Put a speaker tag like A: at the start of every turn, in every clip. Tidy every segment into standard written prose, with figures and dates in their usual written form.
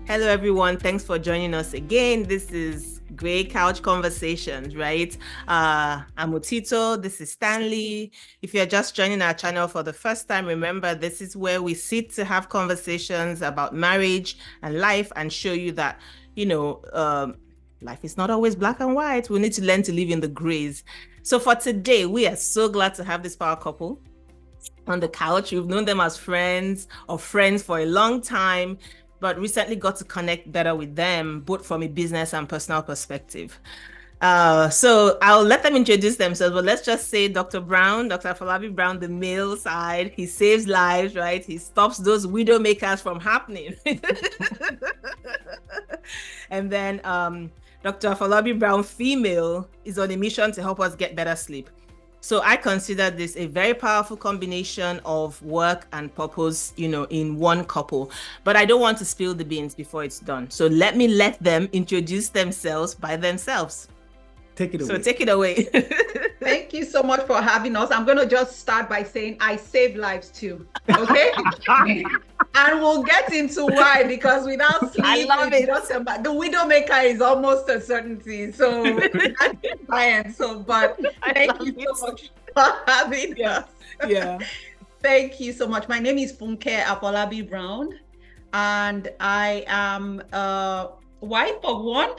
A: Hello, everyone. Thanks for joining us again. This is Grey Couch Conversations, right? I'm Otito. This is Stanley. If you're just joining our channel for the first time, remember this is where we sit to have conversations about marriage and life and show you that, life is not always black and white. We need to learn to live in the grays. So for today, we are so glad to have this power couple on the couch. We've known them as friends for a long time, but recently got to connect better with them, both from a business and personal perspective. So I'll let them introduce themselves, but let's just say Dr. Afolabi-Browns, the male side, he saves lives, right? He stops those widow makers from happening. And then Dr. Afolabi-Browns, female, is on a mission to help us get better sleep. So I consider this a very powerful combination of work and purpose, in one couple. But I don't want to spill the beans before it's done. So let them introduce themselves by themselves.
B: Take it away.
A: So take it away.
C: Thank you so much for having us. I'm going to just start by saying I save lives too. Okay? And we'll get into why, because without sleep,
A: I love it.
C: The widowmaker is almost a certainty. So that's science. But thank you so much for having us.
A: Yeah.
C: Thank you so much. My name is Funke Afolabi-Browns, and I am a wife of one,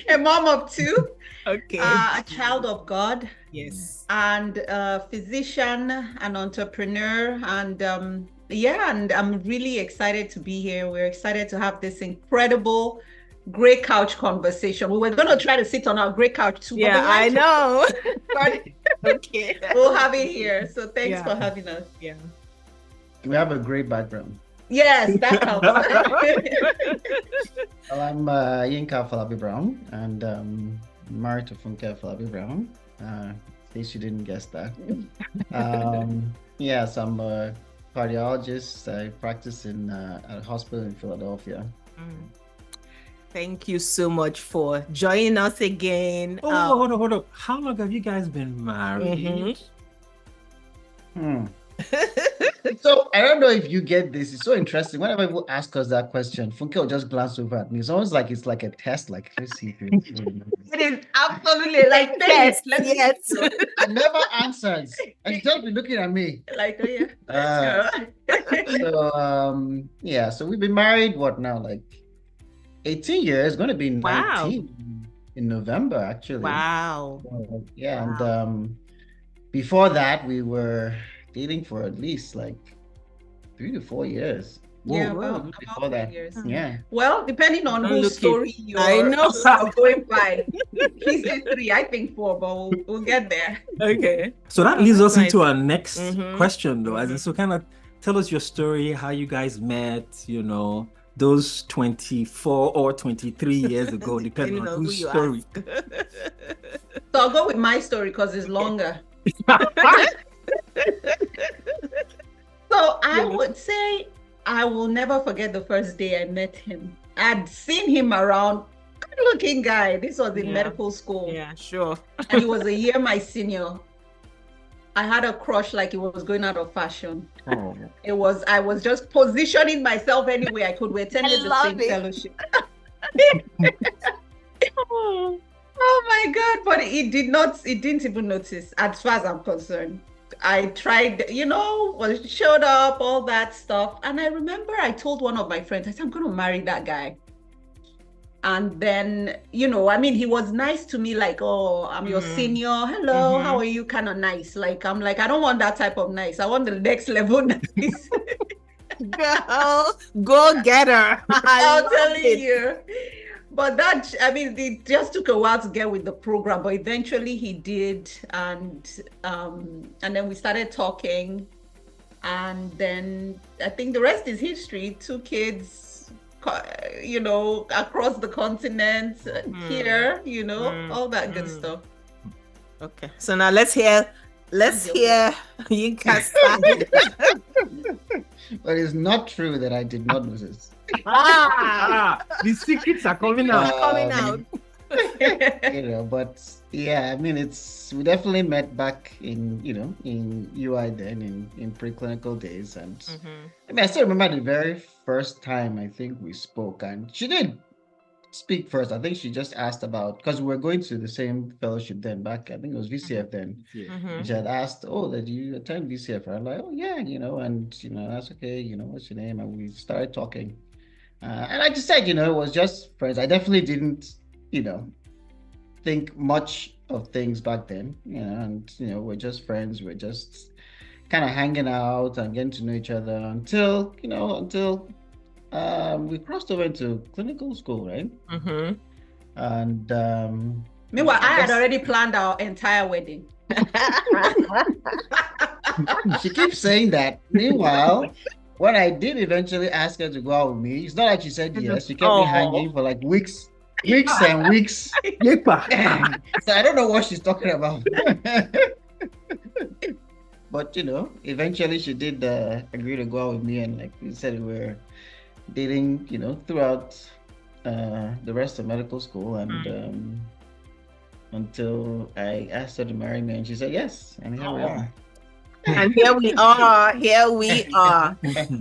C: a mom of two,
A: okay,
C: a child of God.
A: Yes.
C: And a physician, an entrepreneur, and and I'm really excited to be here. We're excited to have this incredible Grey Couch conversation. We were going to try to sit on our Grey Couch too.
A: Yeah, I know.
C: Okay. We'll have it here. So thanks for having us.
A: Yeah.
B: We have a great background.
C: Yes, that helps.
B: Well, I'm Yinka Afolabi-Browns, and married to Funke Afolabi-Browns. In case you didn't guess that. Yes, I'm a cardiologist. I practice in a hospital in Philadelphia.
A: Thank you so much for joining us again.
D: Hold up. How long have you guys been married?
B: So I don't know if you get this. It's so interesting. Whenever people ask us that question, Funke will just glance over at me. It's almost like it's like a test. Like, let's see.
C: It is absolutely like
A: yes.
B: I never answers. And she'll just be looking at me.
C: Like, oh
B: So
C: yeah.
B: so we've been married, what now? Like 18 years, going to be 19 in November, actually.
A: Wow.
B: And before that, we were dating for at least like 3 to 4 years.
C: About
B: before that.
C: 3 years.
B: Yeah.
C: Well, depending on whose story you're going by. He said 3, I think 4, but we'll get there.
A: Okay.
D: So that leads us into our next question, though. As in, so kind of tell us your story, how you guys met, those 24 or 23 years ago, depending on whose story.
C: So I'll go with my story because it's longer. So I would say I will never forget the first day I met him. I'd seen him around, good-looking guy. This was in medical school.
A: Yeah, sure.
C: And he was a year my senior. I had a crush like it was going out of fashion.
D: Oh.
C: I was just positioning myself any way I could. We attended the same fellowship. Oh my God, but it didn't even notice as far as I'm concerned. I tried, showed up, all that stuff. And I remember I told one of my friends, I said, I'm going to marry that guy. And then, he was nice to me, like, oh, I'm your senior. Hello, how are you? Kind of nice. Like, I'm like, I don't want that type of nice. I want the next level nice.
A: Girl, go get her.
C: I'm telling you. But it just took a while to get with the program, but eventually he did. And then we started talking. And then I think the rest is history. 2 kids, across the continent, here, all that good stuff.
A: Okay. So now let's hear Yinka start.
B: But it's not true that I did not notice.
D: The secrets are coming out.
B: But yeah, I mean, we definitely met back in UI then in preclinical days. And I mean, I still remember the very first time I think we spoke, and she did speak first. I think she just asked about, because we were going to the same fellowship then back, I think it was VCF then. And she had asked, oh, did you attend VCF? I'm like, oh yeah, and that's okay, what's your name? And we started talking. And I just said, it was just friends. I definitely didn't, think much of things back then, and we're just friends. We're just kind of hanging out and getting to know each other until we crossed over into clinical school, right? And
C: meanwhile, I had already planned our entire wedding.
B: She keeps saying that. Meanwhile, when I did eventually ask her to go out with me, it's not like she said yes. She kept me hanging for like weeks and weeks. So I don't know what she's talking about. But eventually she did agree to go out with me, and like we said, we were dating, throughout the rest of medical school, and until I asked her to marry me, and she said yes, and here we are.
A: And here we are.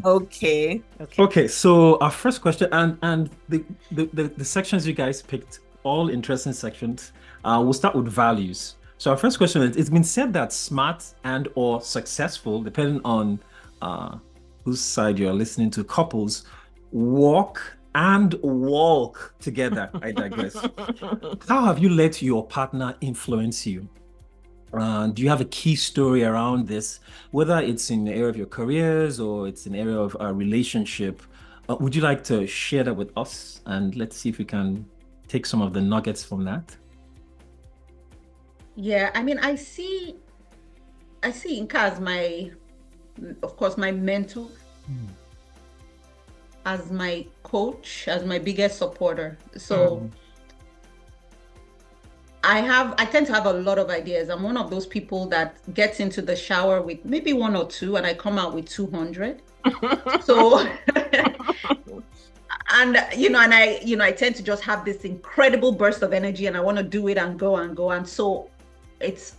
A: Okay.
D: So our first question, and the sections you guys picked, all interesting sections. We'll start with values. So our first question is: it's been said that smart and or successful, depending on whose side you're listening to, couples walk and walk together. I digress. How have you let your partner influence you? Do you have a key story around this, whether it's in the area of your careers or it's in the area of our relationship? Would you like to share that with us? And let's see if we can take some of the nuggets from that.
C: Yeah, I mean, I see Inka as my mentor, as my coach, as my biggest supporter. So I tend to have a lot of ideas. I'm one of those people that gets into the shower with maybe one or two, and I come out with 200. So, and I tend to just have this incredible burst of energy, and I want to do it and go. And so it's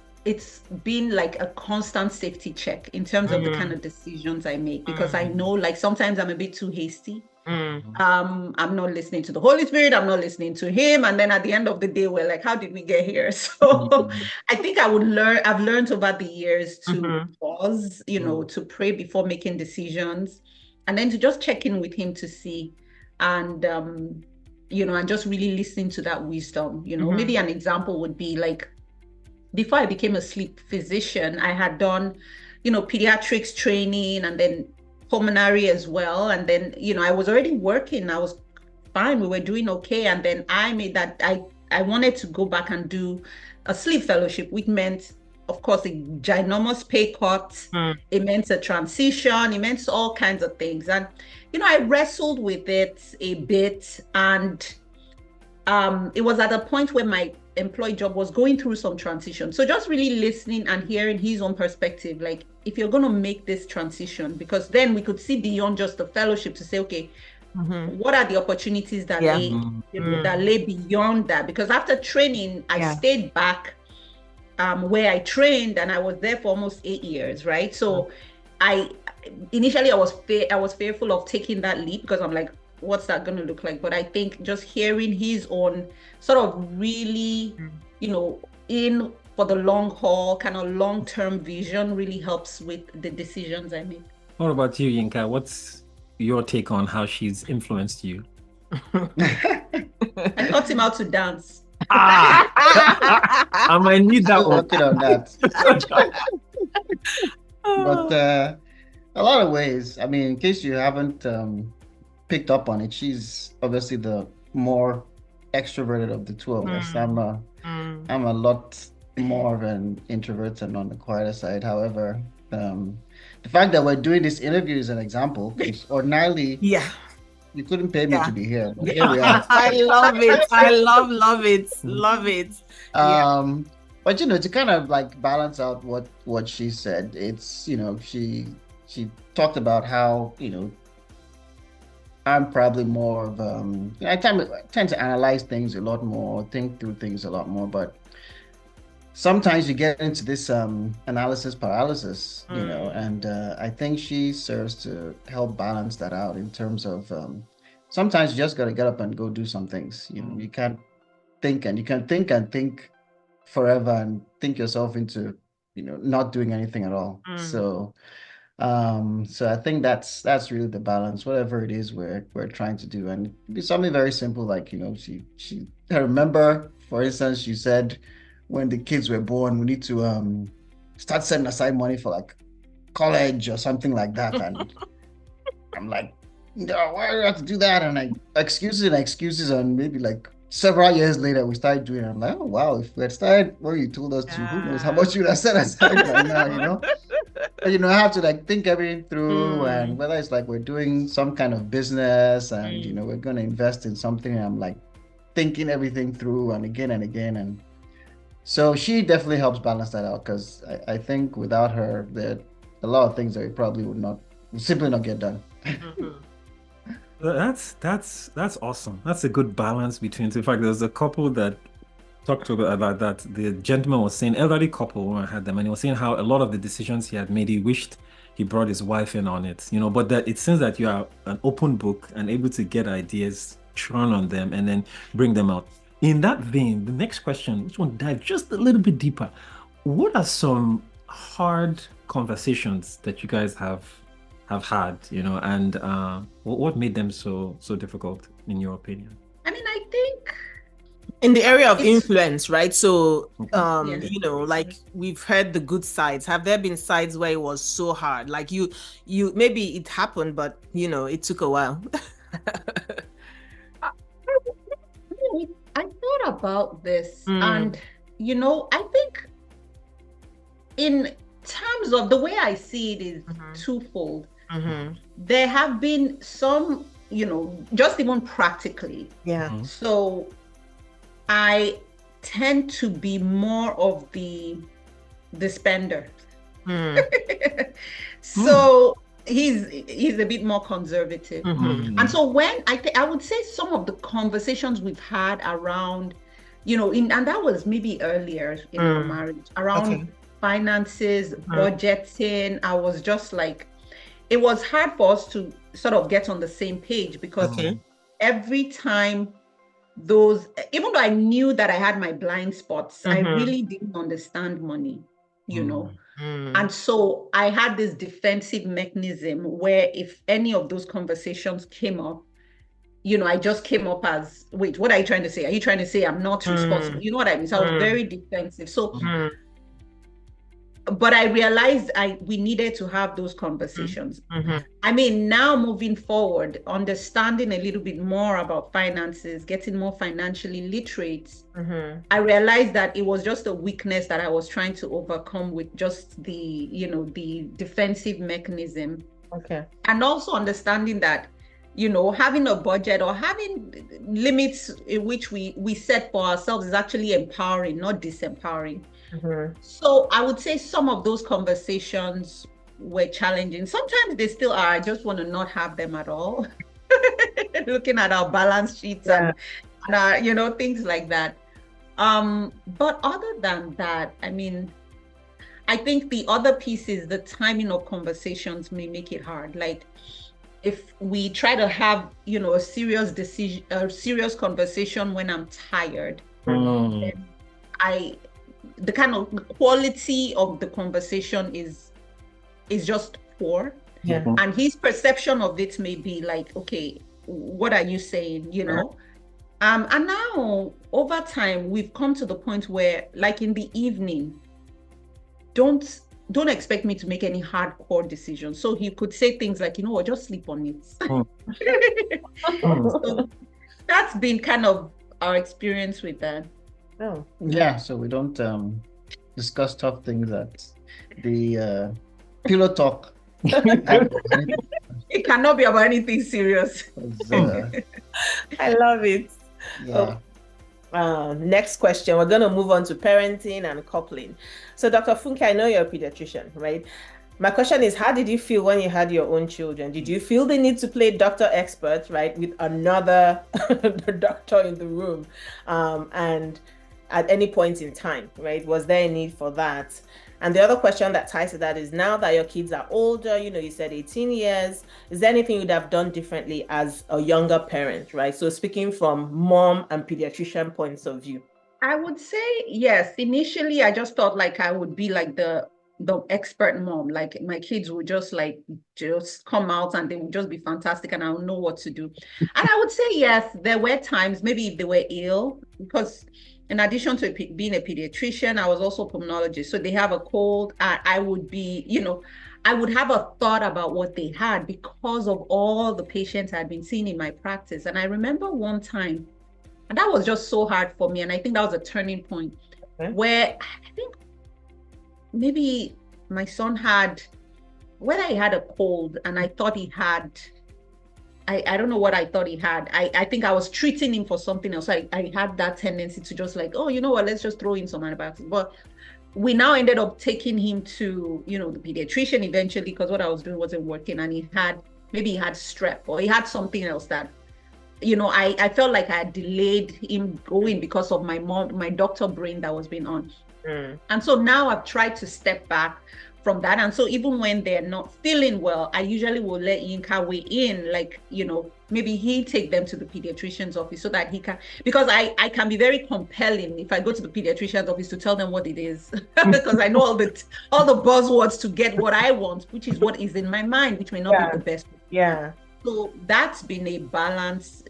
C: been like a constant safety check in terms of the kind of decisions I make, because I know, like, sometimes I'm a bit too hasty. I'm not listening to the Holy Spirit, I'm not listening to him, and then at the end of the day we're like, how did we get here? So I think I've learned over the years to pause, to pray before making decisions, and then to just check in with him to see, and and just really listen to that wisdom. Maybe an example would be like, before I became a sleep physician, I had done pediatrics training, and then pulmonary as well. And then, I was already working. I was fine. We were doing okay. And then I made that, I wanted to go back and do a sleep fellowship, which meant, of course, a ginormous pay cut. It meant a transition. It meant all kinds of things. And, I wrestled with it a bit. And it was at a point where my employee job was going through some transition. So just really listening and hearing his own perspective, like, if you're going to make this transition, because then we could see beyond just the fellowship to say, okay, what are the opportunities that lay beyond that? Because after training, I stayed back where I trained, and I was there for almost 8 years, right? So initially I was fearful of taking that leap, because I'm like, what's that going to look like? But I think just hearing his own sort of really, in for the long haul, kind of long-term vision really helps with the decisions I make.
D: What about you, Yinka? What's your take on how she's influenced you?
C: I taught him how to dance.
D: I might need that one.
B: Working on that. But a lot of ways. I mean, in case you haven't picked up on it, she's obviously the more extroverted of the two of us. I'm a lot more of an introvert and on the quieter side. However, the fact that we're doing this interview is an example, because ordinarily you couldn't pay me to be here, but here we are.
A: I love it. I love it.
B: But to kind of like balance out what she said, it's she talked about how I'm probably more of I tend to analyze things a lot more, think through things a lot more, but sometimes you get into this analysis paralysis, and I think she serves to help balance that out in terms of sometimes you just gotta get up and go do some things. You can't think, and you can think and think forever and think yourself into not doing anything at all. So I think that's really the balance, whatever it is we're trying to do. And it'd be something very simple, like, she I remember, for instance, she said when the kids were born, we need to start setting aside money for like college or something like that. And I'm like, no, why do I have to do that? And excuses, and maybe like several years later we started doing it. I'm like, oh wow, if we had started where you told us to, who knows how much you would have set aside by now, But, I have to like think everything through, and whether it's like we're doing some kind of business and we're going to invest in something, and I'm like thinking everything through and again, and so she definitely helps balance that out, because I think without her, there a lot of things that we probably would simply not get done.
D: That's awesome. That's a good balance between. In fact, there's a couple that talked about that. The gentleman was saying, elderly couple when I had them, and he was saying how a lot of the decisions he had made, he wished he brought his wife in on it. But that it seems that you are an open book and able to get ideas, churn on them, and then bring them out. In that vein, the next question, which one dive just a little bit deeper. What are some hard conversations that you guys have had, and what made them so difficult in your opinion?
C: I mean, I think
A: in the area of influence, right? So, like we've heard the good sides. Have there been sides where it was so hard? Like you maybe it happened, but it took a while.
C: I thought about this, and I think in terms of the way I see it is twofold. There have been some, just even practically.
A: Yeah.
C: So I tend to be more of the spender. So he's a bit more conservative. And so when I would say some of the conversations we've had around, and that was maybe earlier in our marriage, around finances, budgeting, I was just like, it was hard for us to sort of get on the same page, because every time even though I knew that I had my blind spots, I really didn't understand money, And so I had this defensive mechanism where if any of those conversations came up, I just came up as, wait, what are you trying to say? Are you trying to say I'm not responsible? You know what I mean? So I was very defensive. So but I realized we needed to have those conversations. I mean, now moving forward, understanding a little bit more about finances, getting more financially literate, I realized that it was just a weakness that I was trying to overcome with just the, the defensive mechanism. And also understanding that, having a budget or having limits in which we set for ourselves is actually empowering, not disempowering. So I would say some of those conversations were challenging. Sometimes they still are. I just want to not have them at all. Looking at our balance sheets and our, things like that. But other than that, I mean, I think the other piece is the timing of conversations may make it hard. Like if we try to have, a serious conversation when I'm tired, then the kind of quality of the conversation is just poor. And his perception of it may be like, okay, what are you saying, and now over time we've come to the point where, like in the evening, don't expect me to make any hardcore decisions. So he could say things like, what, just sleep on it. So that's been kind of our experience with that.
A: Oh.
B: Yeah, so we don't discuss tough things at the pillow talk.
C: It cannot be about anything serious.
A: I love it.
B: Yeah.
A: Next question. We're going to move on to parenting and coupling. So Dr. Funke, I know you're a pediatrician, right? My question is, how did you feel when you had your own children? Did you feel the need to play doctor expert, right, with another doctor in the room? And at any point in time, right, was there a need for that? And the other question that ties to that is, now that your kids are older, you said 18 years, is there anything you'd have done differently as a younger parent, right? So speaking from mom and pediatrician points of view.
C: I would say yes. Initially, I just thought like I would be like the expert mom. Like my kids would just come out and they would just be fantastic and I would know what to do. And I would say yes, there were times maybe if they were ill, because in addition to being a pediatrician, I was also a pulmonologist. So they have a cold. I would be, I would have a thought about what they had because of all the patients I had been seeing in my practice. And I remember one time, and that was just so hard for me. And I think that was a turning point where I think maybe my son whether he had a cold and I thought he had, I don't know what I thought he had. I think I was treating him for something else. I had that tendency to just like, oh, you know what, let's just throw in some antibiotics. But we now ended up taking him to, the pediatrician eventually, because what I was doing wasn't working. And maybe he had strep or he had something else that, I felt like I had delayed him going because of my doctor brain that was being on. And so now I've tried to step back from that. And so even when they're not feeling well, I usually will let Yinka weigh in, like, maybe he take them to the pediatrician's office so that he can, because I can be very compelling if I go to the pediatrician's office to tell them what it is, because I know all the buzzwords to get what I want, which is what is in my mind, which may not be the best.
A: Yeah.
C: So that's been a balance,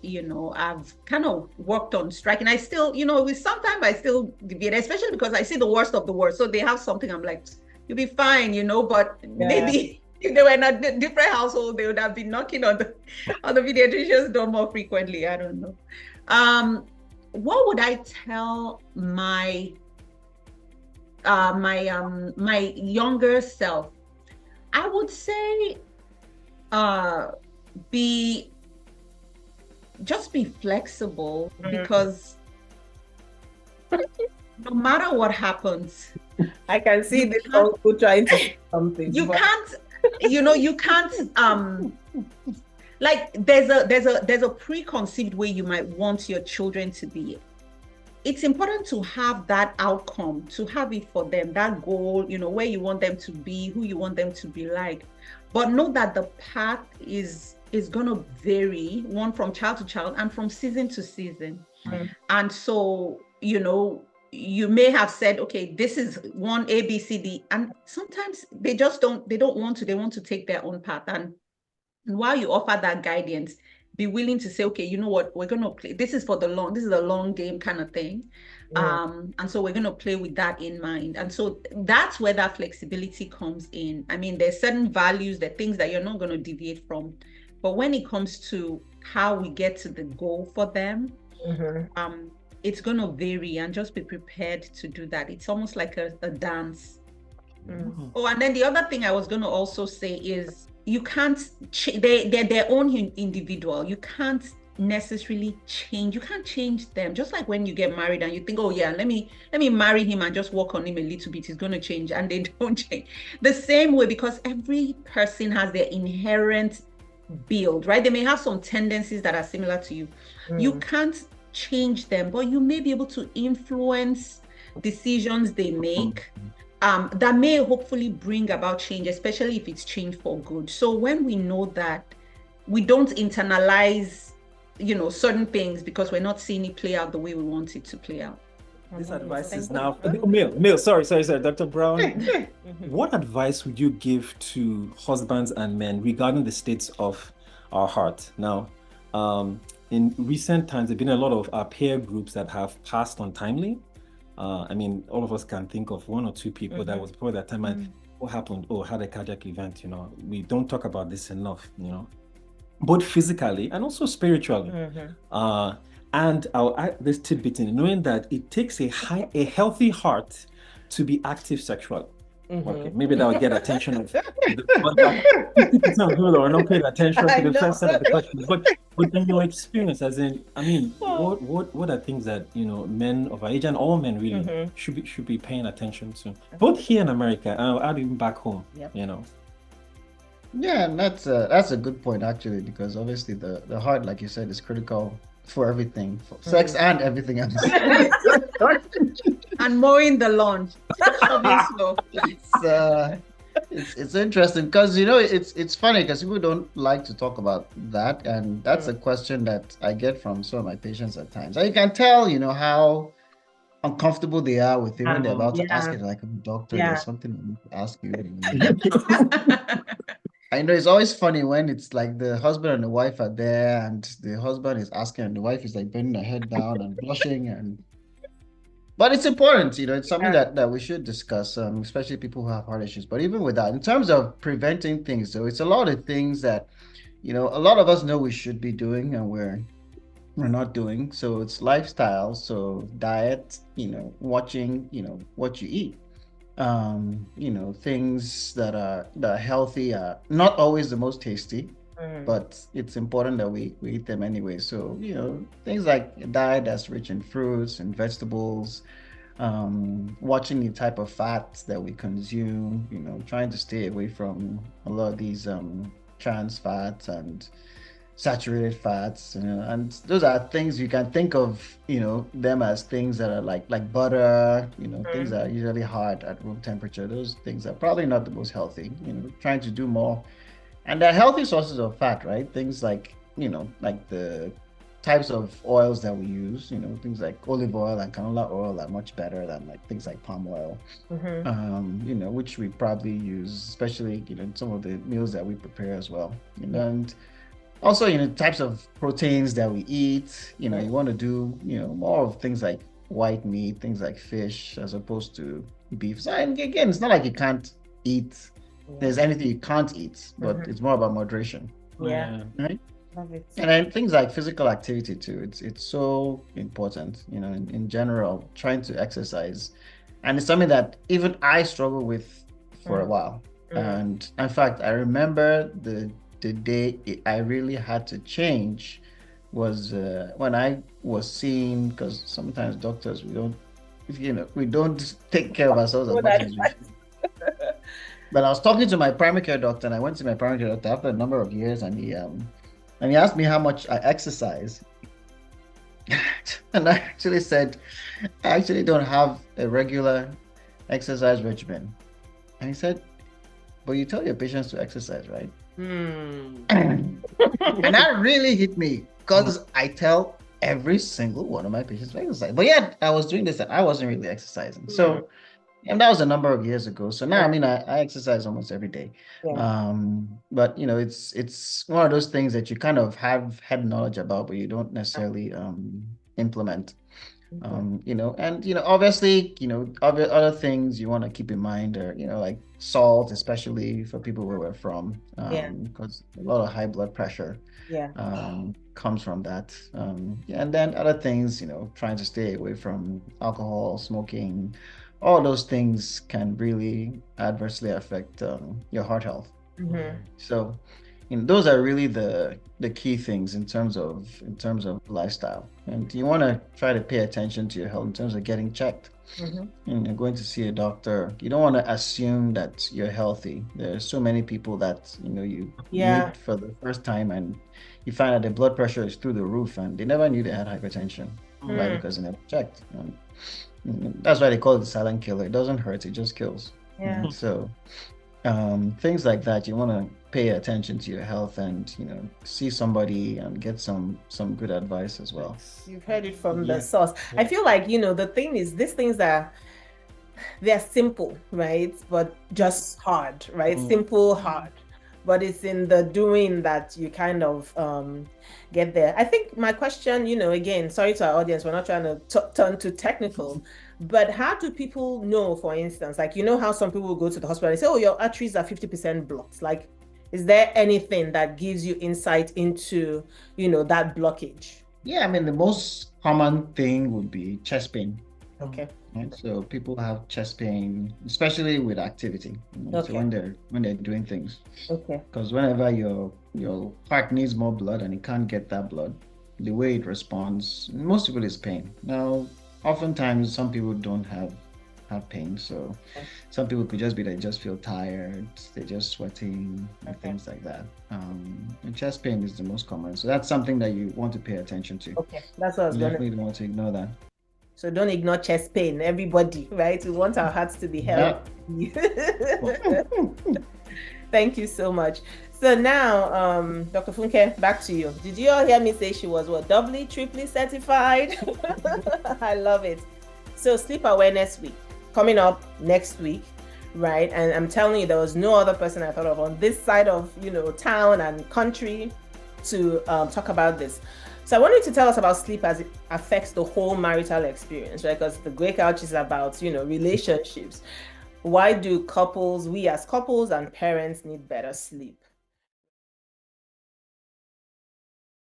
C: I've kind of worked on striking. I still, sometimes I still deviate, especially because I see the worst of the worst. So they have something, I'm like, you'll be fine, but maybe if they were in a different household, they would have been knocking on the pediatrician's door more frequently. I don't know. What would I tell my younger self? I would say, be flexible, because no matter what happens,
A: I can see this uncle trying to do something.
C: You can't like there's a preconceived way you might want your children to be. It's important to have that outcome, to have it for them, that goal, where you want them to be, who you want them to be like. But know that the path is going to vary, one from child to child and from season to season. And so, you may have said, okay, this is one A, B, C, D. And sometimes they want to take their own path. And while you offer that guidance, be willing to say, okay, you know what, we're going to play. This is a long game kind of thing. And so we're going to play with that in mind. And so that's where that flexibility comes in. I mean, there's certain values, there are things that you're not going to deviate from. But when it comes to how we get to the goal for them, it's going to vary, and just be prepared to do that. It's almost like a dance. Oh, and then the other thing I was going to also say is, you can't they're their own individual. You can't necessarily change. You can't change them. Just like when you get married and you think, oh yeah, let me marry him and just work on him a little bit, he's going to change, and they don't change. The same way, because every person has their inherent build, right? They may have some tendencies that are similar to you. You can't change them, but you may be able to influence decisions they make. That may hopefully bring about change, especially if it's change for good. So when we know that, we don't internalize, certain things because we're not seeing it play out the way we want it to play out.
D: This advice is now, Mil, sorry, Dr. Brown. What advice would you give to husbands and men regarding the states of our heart? Now, in recent times, there have been a lot of our peer groups that have passed untimely. I mean, all of us can think of one or two people that was before that time. And what happened? Oh, had a cardiac event. We don't talk about this enough. Both physically and also spiritually. And I'll add this tidbit in, knowing that it takes a healthy heart to be active sexually. Okay, maybe that will get attention of people are not paying attention to the first set of the questions. But in your experience, as in, I mean, what are things that men of our age and all men really should be paying attention to, both here in America and I'll add even back home.
B: Yeah, and that's a good point actually, because obviously the heart, like you said, is critical for everything, for sex and everything else.
C: And mowing the lawn, shoveling snow.
B: It's interesting because it's funny because people don't like to talk about that, and that's a question that I get from some of my patients at times. And you can tell, how uncomfortable they are with it when they're about to ask
A: Yeah.
B: it, like, doctor,
A: Yeah.
B: there's something I need to ask you. I know it's always funny when it's like the husband and the wife are there, and the husband is asking, and the wife is like bending her head down and blushing, but it's important, it's something that we should discuss, especially people who have heart issues. But even with that, in terms of preventing things, so it's a lot of things that, a lot of us know we should be doing and we're not doing. So it's lifestyle, so diet, watching, what you eat. Things that are healthy are not always the most tasty, but it's important that we eat them anyway. So, things like a diet that's rich in fruits and vegetables, watching the type of fats that we consume, trying to stay away from a lot of these trans fats and saturated fats, and those are things you can think of, them as things that are like butter, things that are usually hard at room temperature. Those things are probably not the most healthy, trying to do more. And they're healthy sources of fat, right? Things like, like the types of oils that we use, things like olive oil and canola oil are much better than like things like palm oil, which we probably use, especially, in some of the meals that we prepare as well. And also, types of proteins that we eat, you want to do, more of things like white meat, things like fish, as opposed to beef. So, and again, it's not like you can't eat. There's anything you can't eat, but it's more about moderation.
A: Yeah.
B: Right?
A: Love it.
B: And then things like physical activity too. It's so important, in general, trying to exercise. And it's something that even I struggle with for a while. And in fact, I remember the day I really had to change was when I was seeing, because sometimes doctors, we don't take care of ourselves as much as we should. But I was talking to my primary care doctor, and I went to my primary care doctor after a number of years, and he asked me how much I exercise. And I actually said, I actually don't have a regular exercise regimen. And he said, but you tell your patients to exercise, right? And that really hit me, because I tell every single one of my patients to exercise. But yeah, I was doing this and I wasn't really exercising. So, and that was a number of years ago. So now, I exercise almost every day. But it's one of those things that you kind of have had knowledge about, but you don't necessarily implement. Obviously, other things you want to keep in mind are, like salt, especially for people where we're from, because a lot of high blood pressure comes from that. And then other things, trying to stay away from alcohol, smoking. All those things can really adversely affect your heart health. So, those are really the key things in terms of lifestyle. And you want to try to pay attention to your health in terms of getting checked. And going to see a doctor. You don't want to assume that you're healthy. There are so many people that you meet for the first time, and you find that their blood pressure is through the roof, and they never knew they had hypertension, right? Because they never checked. That's why they call it the silent killer. It doesn't hurt; it just kills. So things like that, you want to pay attention to your health, and see somebody and get some good advice as well.
A: You've heard it from the source. I feel like the thing is, these things they're simple, right? But just hard, right? Simple, hard. But it's in the doing that you kind of get there. I think my question, again, sorry to our audience, we're not trying to turn too technical, but how do people know, for instance, like, how some people go to the hospital and say, oh, your arteries are 50% blocked. Like, is there anything that gives you insight into, that blockage?
B: Yeah, the most common thing would be chest pain.
A: Okay.
B: Right? So people have chest pain, especially with activity. So when they're doing things.
A: Okay.
B: Because whenever your heart needs more blood and it can't get that blood, the way it responds, most people is pain. Now, oftentimes some people don't have have pain. So some people could just be they just feel tired, they're just sweating and things like that. And chest pain is the most common. So that's something that you want to pay attention to.
A: Okay, that's what I was
B: You
A: going
B: definitely don't want to ignore that.
A: So don't ignore chest pain, everybody, right? We want our hearts to be healthy. Thank you so much. So now, Dr. Funke, back to you. Did you all hear me say she was what, doubly, triply certified? I love it. So Sleep Awareness Week coming up next week, right? And I'm telling you, there was no other person I thought of on this side of, town and country to talk about this. So I want you to tell us about sleep as it affects the whole marital experience, right? Because the Grey Couch is about, relationships. Why do we as couples and parents need better sleep?